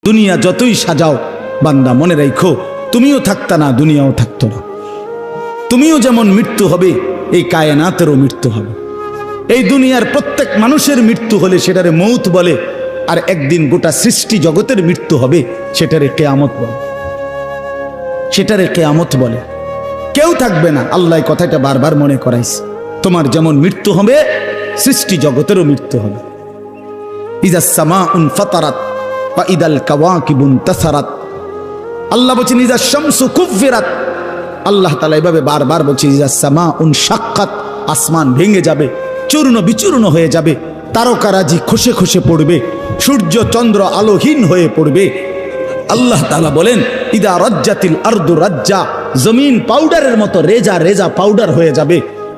দুনিয়া যতই সাজাও বান্দা মনে রাখো তুমিও থাকতা না, দুনিয়াও থাকতো না। তুমিও যেমন মৃত্যু হবে, এই কায়নাতেরও মৃত্যু হবে। এই দুনিয়ার প্রত্যেক মানুষের মৃত্যু হলে সেটারে মৌত বলে, আর একদিন গোটা সৃষ্টি জগতের মৃত্যু হবে সেটারে কিয়ামত বলে। সেটারে কিয়ামত বলে। কেউ থাকবে না, আল্লাহ কথাটা বারবার মনে করাইছে। তোমার যেমন মৃত্যু হবে, সৃষ্টি জগতেরও মৃত্যু হবে। ইজাস সামাউন ফাতারাত ওয়া ইদাল কাওয়াকিবুন তাসারাত। আল্লাহ বলেছেন ইজাস শামসু কুফিরাত। আল্লাহ তাআলা এভাবে বারবার বলছে ইজাস সামাউন শাক্কাত, আসমান ভেঙে যাবে, চূর্ণ বিচূর্ণ হয়ে যাবে, তারকারাজি খসে খসে পড়বে, সূর্য চন্দ্র আলোহীন হয়ে পড়বে। আল্লাহ তাআলা বলেন ইদা রাজ্জাতিল আরদু রাজ্জা, জমিন পাউডারের মতো রেজা রেজা পাউডার হয়ে যাবে।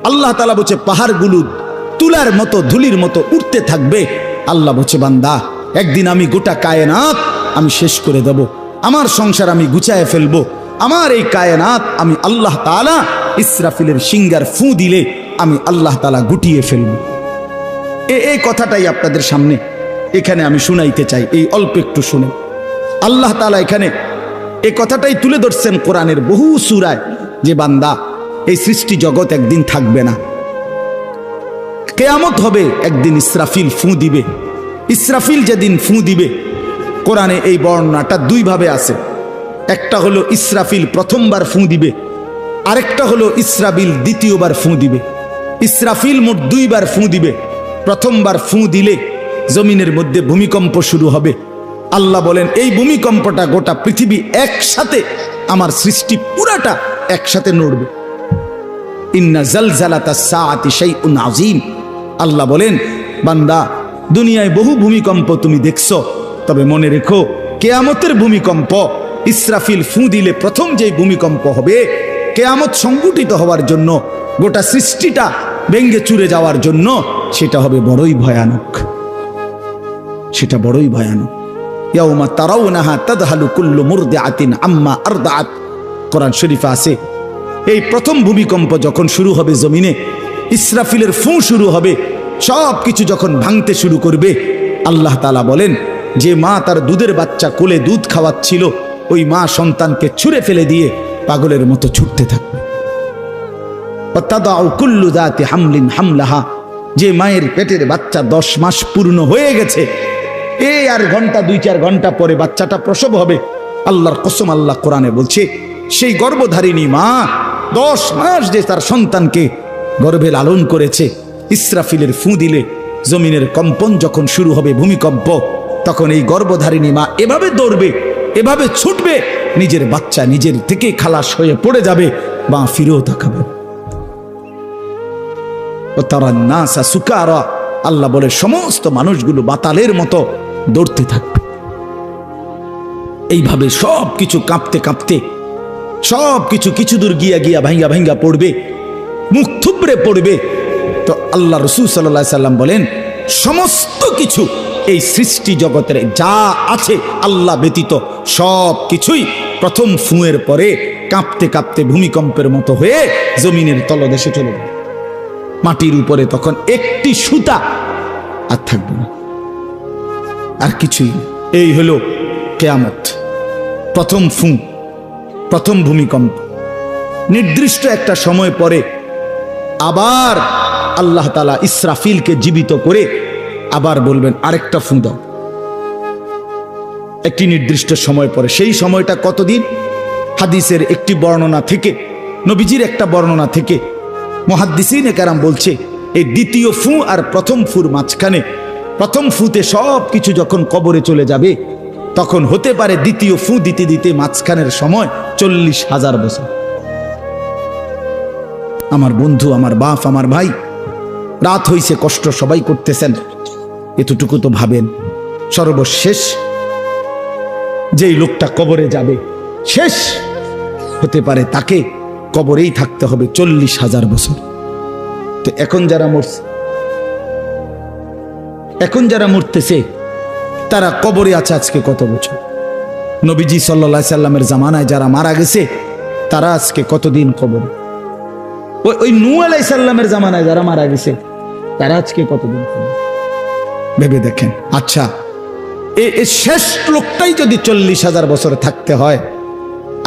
আল্লাহ তাআলা বলছে পাহাড়গুলো তুলার মতো ধুলির মতো উঠতে থাকবে। আল্লাহ বলছে বান্দা একদিন আমি গোটা কায়নাত আমি শেষ করে দেব, আমার সংসার আমি গুছায় ফেলবো, আমার এই কায়নাত আমি আল্লাহ তাআলা ইসরাফিলের সিঙ্গার ফু দিলে আমি আল্লাহ তাআলা গুটিয়ে ফেলবো। এই কথাটাই আপনাদের সামনে এখানে আমি শুনাইতে চাই, এই অল্প একটু শুনে। আল্লাহ তাআলা এখানে এই কথাটাই তুলে ধরছেন কোরআনের বহু সূরায়, যে বান্দা এই সৃষ্টি জগৎ একদিন থাকবে না, কিয়ামত হবে, একদিন ইসরাফিল ফু দিবে। ইসরাফিল যেদিন ফু দিবে, কোরআনে এই বর্ণনাটা দুই ভাবে আছে। একটা হলো ইসরাফিল প্রথমবার ফু দিবে, আরেকটা হলো ইসরাফিল দ্বিতীয়বার ফু দিবে। ইসরাফিল মোট দুইবার ফু দিবে। প্রথমবার ফু দিলে জমিনের মধ্যে ভূমিকম্প শুরু হবে। আল্লাহ বলেন এই ভূমিকম্পটা গোটা পৃথিবী একসাথে, আমার সৃষ্টি পুরাটা একসাথে নড়বে। ইন্না জালজালাতাস সাআতি শাইউন আযীম। আল্লাহ বলেন বান্দা দুনিয়ায় বহু ভূমিকম্প তুমি দেখছো, তবে মনে রেখো কিয়ামতের ভূমিকম্প, ইসরাফিল ফু দিলে প্রথম যেই ভূমিকম্প হবে, কিয়ামত সংঘটিত হওয়ার জন্য, গোটা সৃষ্টিটা ভেঙ্গে চুরে যাওয়ার জন্য, সেটা হবে বড়ই ভয়ানক। সেটা বড়ই ভয়ানক। ইয়াউমা তারাউনাহা তাযহালু কুল্লু মুরদিআতিন আম্মা আরদাআত। কোরআন শরীফে আছে এই প্রথম ভূমিকম্প যখন শুরু হবে জমিনে, ইসরাফিলের ফু শুরু হবে, সব কিছু যখন ভাঙতে শুরু করবে, আল্লাহ তাআলা বলেন যে মা তার দুধের বাচ্চা কোলে দুধ খাওয়াচ্ছিল, ওই মা সন্তানকে ছুঁড়ে ফেলে দিয়ে পাগলের মতো ছুটতে থাকবে। ওয়াতাদাউ কুল্লু যাতি হামলিন হামলাহা, যে মায়ের পেটের বাচ্চা 10 মাস পূর্ণ হয়ে গেছে, এই আর ঘন্টা 2-4 ঘন্টা পরে বাচ্চাটা প্রসব হবে। আল্লাহর কসম, আল্লাহ কোরআনে বলছে সেই গর্ভধারিণী মা 10 মাস যে তার সন্তানকে গর্ভে লালন করেছে, ইসরাফিলের ফু দিলে জমিনের কম্পন যখন শুরু হবে, ভূমিকম্প, তখন এই গর্ভধারিণী মা এভাবে দৌড়বে, এভাবে ছুটবে, নিজের বাচ্চা নিজের থেকে খালাস হয়ে পড়ে যাবে, বা ফিরেও তাকাবে। ও তারা নাসা সুকারা, আল্লাহ বলে সমস্ত মানুষগুলো বাতালের মতো দৌড়তে থাকবে। এইভাবে সব কিছু কাঁপতে কাঁপতে সব কিছু কিছু দূর গিয়া গিয়া ভাঙ্গা ভাঙ্গা পড়বে, মুখ থুবড়ে পড়বে। তো আল্লাহ রাসূল সাল্লাল্লাহু আলাইহি সাল্লাম বলেন সমস্ত কিছু এই সৃষ্টি জগতের যা আছে আল্লাহ ব্যতীত সব কিছুই প্রথম ফুঁয়ের পরে কাঁপতে কাঁপতে ভূমিকম্পের মতো হয়ে জমিনের তলদেশে চলে যাবে। মাটির উপরে তখন একটি সুতা আর থাকবে না, আর কিছুই না। এই হলো কিয়ামত, প্রথম ফুঁ, প্রথম ভূমিকম্প। নির্দিষ্ট একটা সময় পরে আবার আল্লাহ তাআলা ইসরাফিলকে জীবিত করে আবার বলবেন আরেকটা ফুঁ দাও, একটি নির্দিষ্ট সময় পরে। সেই সময়টা কতদিন? হাদিসের একটি বর্ণনা থেকে, নবীজির একটা বর্ণনা থেকে মুহাদ্দিসিনে কেরাম বলছে এই দ্বিতীয় ফুঁ আর প্রথম ফুঁর মাঝখানে, প্রথম ফুঁতে সব কিছু যখন কবরে চলে যাবে, তখন হতে পারে দ্বিতীয় ফুঁ দিতে দিতে মাঝখানের সময় 40,000 বছর। আমার বন্ধু, আমার বাপ, আমার ভাই, রাত হইছে, কষ্ট সবাই করতেছেন, এতটুকু তো ভাবেন সর্বশেষ যেই লোকটা কবরে যাবে, শেষ হতে পারে তাকে কবরেই থাকতে হবে 40,000 বছর। তো এখন যারা মরতেছে তারা কবরে আছে আজকে কত বছর? নবীজি সাল্লাল্লাহু আলাইহি সাল্লামের জামানায় যারা মারা গেছে তারা আজকে কতদিন কবরে? ওই নূহ আলাইহিস সালামের জামানায় যারা মারা গেছে তারা আজকে কতদিন কবরে? ভেবে দেখেন। আচ্ছা, এই শেষ লোকটাই যদি 40,000 বছর থাকতে হয়,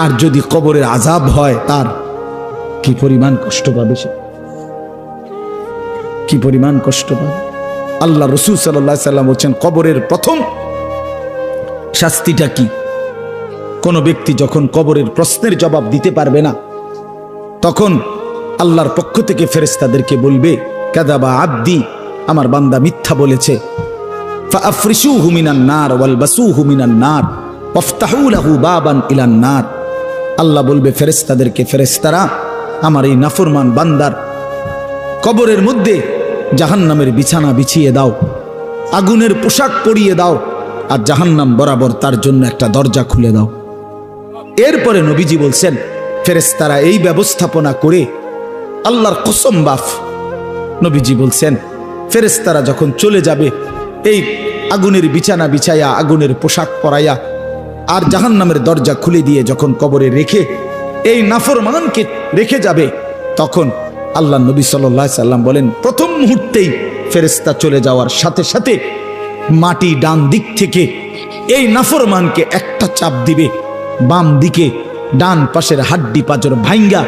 আর যদি কবরের আযাব হয়, তার কি পরিমাণ কষ্ট পাবে সে, কি পরিমাণ কষ্ট পাবে। আল্লাহ রাসূল সাল্লাল্লাহু আলাইহি সাল্লাম বলেন, কবরের প্রথম শাস্তিটা কি? কোন ব্যক্তি যখন কবরের প্রশ্নের জবাব দিতে পারবে না, তখন আল্লাহর পক্ষ থেকে ফেরেশতাদেরকে বলবে, কাযাবা আব্দি, আমার বান্দা মিথ্যা বলেছে। ফাআফরিশুহু মিনান নার ওয়ালবাসুহু মিনান নার ওয়াফতাহু লাহু বাবান ইলান নার। আল্লাহ বলবে ফেরেশতাদেরকে, ফেরেশতারা আমার এই নাফরমান বান্দার কবরের মধ্যে জাহান্নামের বিছানা বিছিয়ে দাও, আগুনের পোশাক পরিয়ে দাও, আর জাহান্নাম বরাবর তার জন্য একটা দরজা খুলে দাও। এরপরে নবীজি বলছেন, ফেরেশতারা এই ব্যবস্থাপনা করে, আল্লাহর কসম বাফ, নবীজি বলছেন ফেরেশতারা যখন চলে যাবে, এই আগুনের বিছানা বিছাইয়া, আগুনের পোশাক পরাইয়া, আর জাহান্নামের দরজা খুলে দিয়ে যখন কবরে রেখে এই নাফরমানকে রেখে যাবে, তখন আল্লাহ নবী সাল্লাল্লাহু আলাইহি সাল্লাম বলেন, প্রথম মুহূর্তেই ফেরেশতা চলে যাওয়ার সাথে সাথে মাটি ডান দিক থেকে এই নাফরমানকে একটা চাপ দিবে, বাম দিকে ডান পাশের হাড্ডি পাঁজর ভাঙ্গা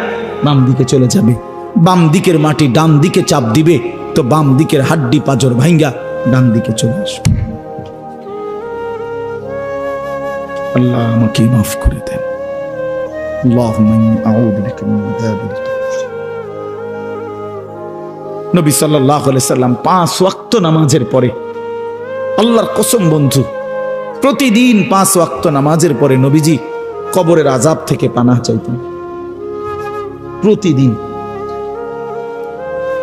বাম দিকে চলে যাবে। বাম দিকের মাটি ডান দিকে চাপ দিবে, তো বাম দিকের হাড্ডি পাঁজর ভাঙ্গা ডান দিকে চলে আসবে। আল্লাহ আমাকে মাফ করে দেন। আল্লাহুম্মা ইন্নী আউযু বিকা মিন আযাবিল কবর। নবী সাল্লাল্লাহু আলাইহি সাল্লাম 5 ওয়াক্ত নামাজের পরে, আল্লাহর কসম বন্ধু, প্রতিদিন 5 ওয়াক্ত নামাজের পরে নবীজি কবরের আযাব থেকে পানাহ চাইতেন, প্রতিদিন।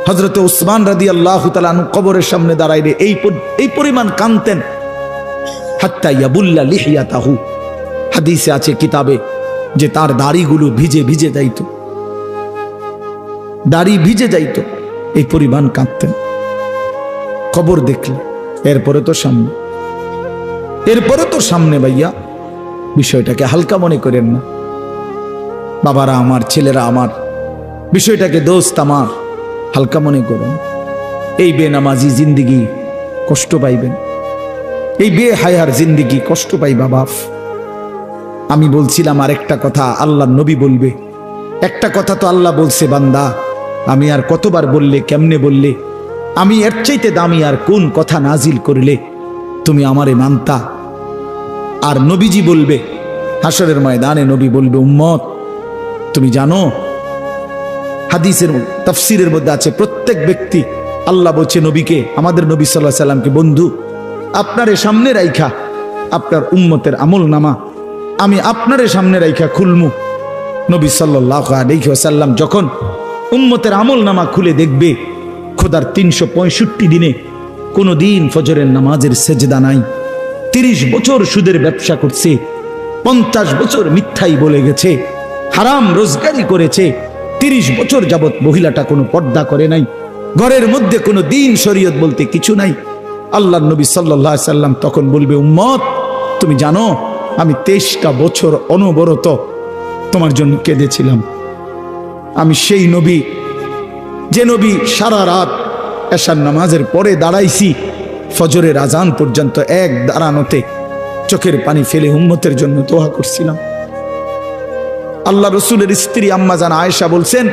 হযরত উসমান রাদিয়াল্লাহু তাআলা আনহু কবরের সামনে দাঁড়াইলে এই পরিমাণ কাঁদতেন, হাত্তা ইয়াবুল্লা লিহিয়াতাহু, হাদিসে আছে কিতাবে, যে তার দাড়িগুলো ভিজে ভিজে যাইত, দাড়ি ভিজে যাইত, এই পরিমাণ কাঁদতেন কবর দেখলে। এরপরে তো সামনে ভাইয়া, বিষয়টাকে হালকা মনে করেন না বাবারা আমার, ছেলেরা আমার, বিষয়টাকে দোস্ত আমার হালকা মনে করেন। এই বেনামাজি জিন্দিগি কষ্ট পাইবেন, এই বেহায়ার জিন্দিগি কষ্ট পাইবা বাপ। আমি বলছিলাম আরেকটা কথা, আল্লাহ নবী বলবে একটা কথা, তো আল্লাহ বলছে, বান্দা আমি আর কতবার বললে, কেমনে বললে, আমি এর চাইতে দামি আর কোন কথা নাজিল করলে তুমি আমারে মানতা। আর নবীজি বলবে হাসরের ময়দানে, নবী বলবে, উম্মত তুমি জানো, হাদিসের তাফসীরের মধ্যে আছে, প্রত্যেক ব্যক্তি, আল্লাহ বলছে নবীকে, আমাদের নবী সাল্লাল্লাহু আলাইহি সাল্লামকে, বন্ধু আপনারে সামনে রাইখা আপনার উম্মতের আমল নামা আমি আপনারে সামনে রাইখা খুলমু। নবী সাল্লাল্লাহু আলাইহি ওয়াসাল্লাম যখন উম্মতের আমল নামা খুলে দেখবে, খোদার 365 দিনে কোনো দিন ফজরের নামাজের সেজদা নাই, 30 বছর সুদের ব্যবসা করছে, 50 বছর মিথ্যাই বলে গেছে, হারাম রোজগারি করেছে, 30 বছর যাবত মহিলাটা কোনো পর্দা করে নাই, ঘরের মধ্যে কোনো দিন শরীয়ত বলতে কিছু নাই। আল্লাহর নবী সাল্লাল্লাহু আলাইহি সাল্লাম তখন বলবে, উম্মত তুমি জানো আমি 23টা বছর অনবরত তোমার জন্য কেঁদেছিলাম। আমি সেই নবী, যে নবী সারা রাত এশার নামাজের পরে দাঁড়াইছি ফজরের আজান পর্যন্ত, এক দাঁড়ানোতে চোখের পানি ফেলে উম্মতের জন্য দোয়া করছিলাম। আল্লাহ রসুলের স্ত্রী আম্মা জান আয়েশা বলছেন,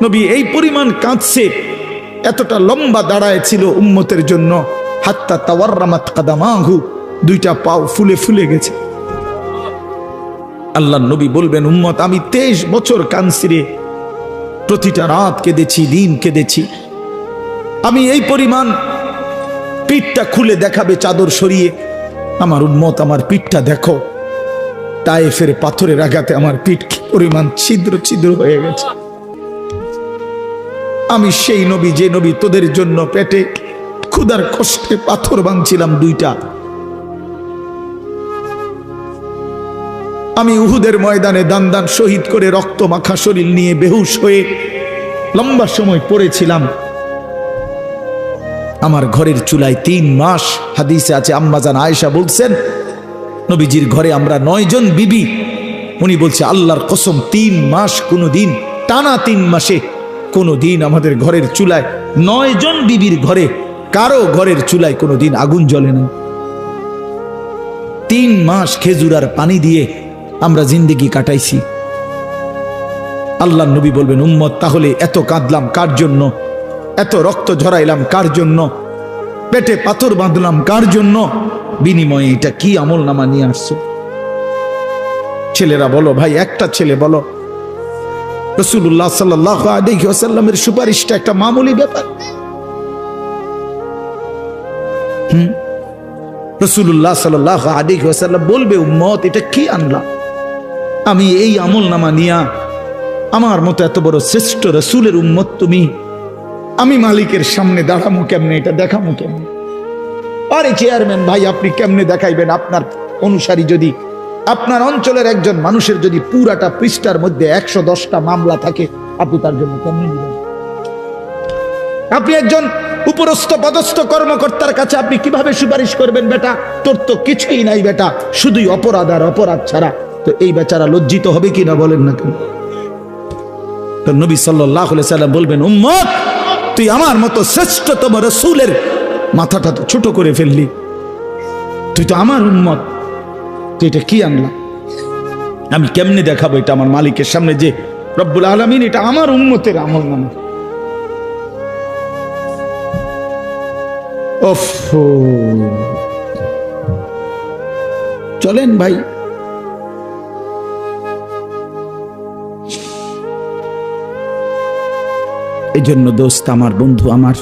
নবী এই পরিমাণ কাঁদছে, এতটা লম্বা দাঁড়ায় ছিল উম্মতের জন্য, হাত্তা তাওয়াররামাত কাদামাহু, 2টা পাও ফুলে ফুলে গেছে। আল্লাহ নবী বলবেন, উম্মত আমি 23 বছর কাঁদছি রে, প্রতিটা রাত কেঁদেছি, দিন কেঁদেছি। আমি এই পরিমাণ, পিঠটা খুলে দেখাবে চাদর সরিয়ে, আমার উম্মত আমার পিঠটা দেখো, তায়েফের পাথরের আঘাতে আমার পিঠ কি পরিমাণ ছিদ্র ছিদ্র হয়ে গেছে। আমি সেই নবী, যে নবী তোদের জন্য পেটে ক্ষুধার কষ্টে পাথর ভাঙছিলাম 2টা। আমি উহুদের ময়দানে দান দান শহীদ করে রক্ত মাখা শরীর নিয়ে বেহুশ হয়ে লম্বা সময় পড়েছিলাম। আমার ঘরের চুলায় 3 মাস, হাদিসে আছে আম্মা জান আয়েশা বলছেন, নবীজির ঘরে আমরা 9 জন বিবি, উনি বলছে আল্লাহর কসম 3 মাস, কোনো দিন টানা 3 মাসে কোনো দিন আমাদের ঘরের চুলায়, 9 জন বিবির ঘরে কারো ঘরের চুলায় কোনো দিন আগুন জ্বলে না। 3 মাস খেজুর আর পানি দিয়ে আমরা জিন্দেগি কাটাইছি। আল্লাহর নবী বলবেন, উম্মত তাহলে এত কাঁদলাম কার জন্য, এত রক্ত ঝরাইলাম কার জন্য, পেটে পাথর বাঁধলাম কার জন্য, বিনিময়ে এটা কি আমল নামা নিয়ে আসছো? ছেলেরা বলো ভাই, একটা ছেলে বলো রাসূলুল্লাহ সাল্লাল্লাহু আলাইহি ওয়াসাল্লামের সুপারিশটা একটা মামুলি ব্যাপার। রাসূলুল্লাহ সাল্লাল্লাহু আলাইহি ওয়াসাল্লাম বলবে, উম্মত এটা কি আনলাম আমি এই আমল নামা নিয়া? আমার মতো এত বড় শ্রেষ্ঠ রাসূলের উম্মত তুমি, আমি মালিকের সামনে দাঁড়ামু কেমনে, এটা দেখামু কেমনে? আরে চেয়ারম্যান ভাই, আপনি কেমনে দেখাইবেন? আপনার অনুসারী যদি, আপনার অঞ্চলের একজন মানুষের যদি পুরাটা পৃষ্ঠার মধ্যে 110টা মামলা থাকে, আপনি তার জন্য কেমনে নেবেন? আপনি একজন উপরস্থ পদস্থ কর্মকর্তার কাছে আপনি কিভাবে সুপারিশ করবেন? বেটা তোর তো কিছুই নাই বেটা, শুধুই অপরাধ আর অপরাধ ছাড়া। তো এই বেচারা লজ্জিত হবে কিনা বলেন না কেন? তো নবী সাল্লাল্লাহু আলাইহি সাল্লাম বলবেন, উম্মত তুই আমার মতো শ্রেষ্ঠতম রাসূলের মাথাটা তো ছোট করে ফেললি, তুই তো আমার উম্মত, তুই এটা কি আনলা? আমি কেমনে দেখাবো এটা আমার মালিকের সামনে যে রব্বুল আলামিন এটা আমার উম্মতের আমল নামা? ওফ, চলেন ভাই, এই জন্য দোস্ত আমার, বন্ধু আমার,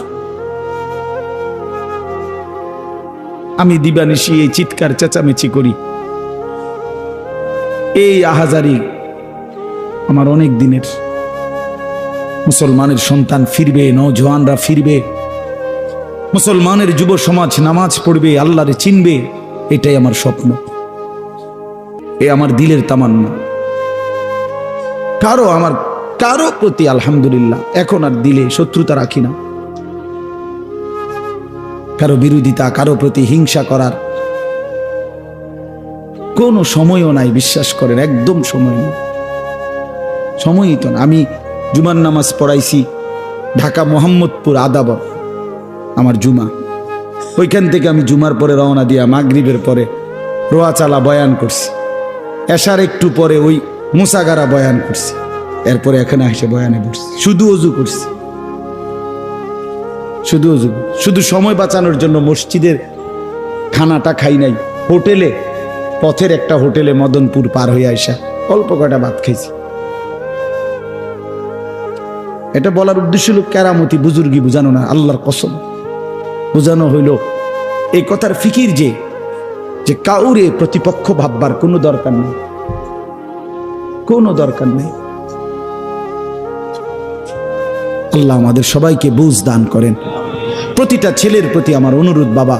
আমি দিবানিশি এই চিৎকার চেঁচামেচি করি, এই আহাজারি আমার অনেক দিনের। মুসলমানের সন্তান ফিরবে, নওজওয়ানরা ফিরবে, মুসলমানের যুব সমাজ নামাজ পড়বে, আল্লাহরে চিনবে, এটাই আমার স্বপ্ন, এ আমার দিলের তামান্না। কারো প্রতি আলহামদুলিল্লাহ এখন আর দিলে শত্রুতা রাখি না, কারো বিরোধিতা, কারো প্রতি হিংসা করার কোনো সময়ও নাই, বিশ্বাস করেন, একদম সময় নেই, সময়ই তো না। আমি জুমার নামাজ পড়াইছি ঢাকা মোহাম্মদপুর আদাবর, আমার জুমা, ওইখান থেকে আমি জুমার পরে রওনা দিয়া মাগরিবের পরে রোয়াচালা বয়ান করছি, এশার একটু পরে ওই মুসাগারা বয়ান করছি, এরপরে এখানে এসে বয়ানে বসছি, শুধু অজু করছি, শুধু অজু, শুধু সময় বাঁচানোর জন্য মসজিদের খানাটা খাই নাই, হোটেলে, পথের একটা হোটেলে মদনপুর পার হয়ে আসা অল্প কয়টা ভাত খাইছি। এটা বলার উদ্দেশ্য হলো কেরামতি বুজুর্গি বুঝানো না, আল্লাহর কসম বুঝানো হইল এই কথার ফিকির যে কাউরে প্রতিপক্ষ ভাববার কোনো দরকার নেই, কোনো দরকার নেই। আল্লাহ আমাদের সবাইকে বুঝ দান করেন। প্রতিটা ছেলের প্রতি আমার অনুরোধ, বাবা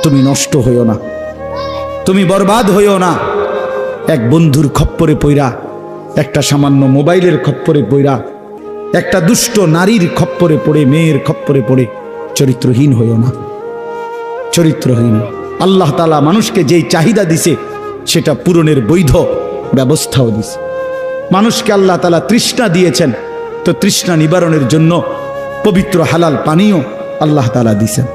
তুমি নষ্ট হইও না, তুমি বরবাদ হইও না। এক বন্ধুর খপ্পরে পইরা, একটা সামান্য মোবাইলের খপ্পরে পইরা, একটা দুষ্ট নারীর খপ্পরে পড়ে, মেয়ের খপ্পরে পড়ে চরিত্রহীন হইও না, চরিত্রহীন। আল্লাহ তাআলা মানুষকে যেই চাহিদা দিছে সেটা পূরণের বৈধ ব্যবস্থাও দিছে। মানুষকে আল্লাহ তাআলা তৃষ্ণা দিয়েছেন, তো তৃষ্ণা নিবারণের জন্য পবিত্র হালাল পানীয় আল্লাহ তাআলা দিয়েছেন।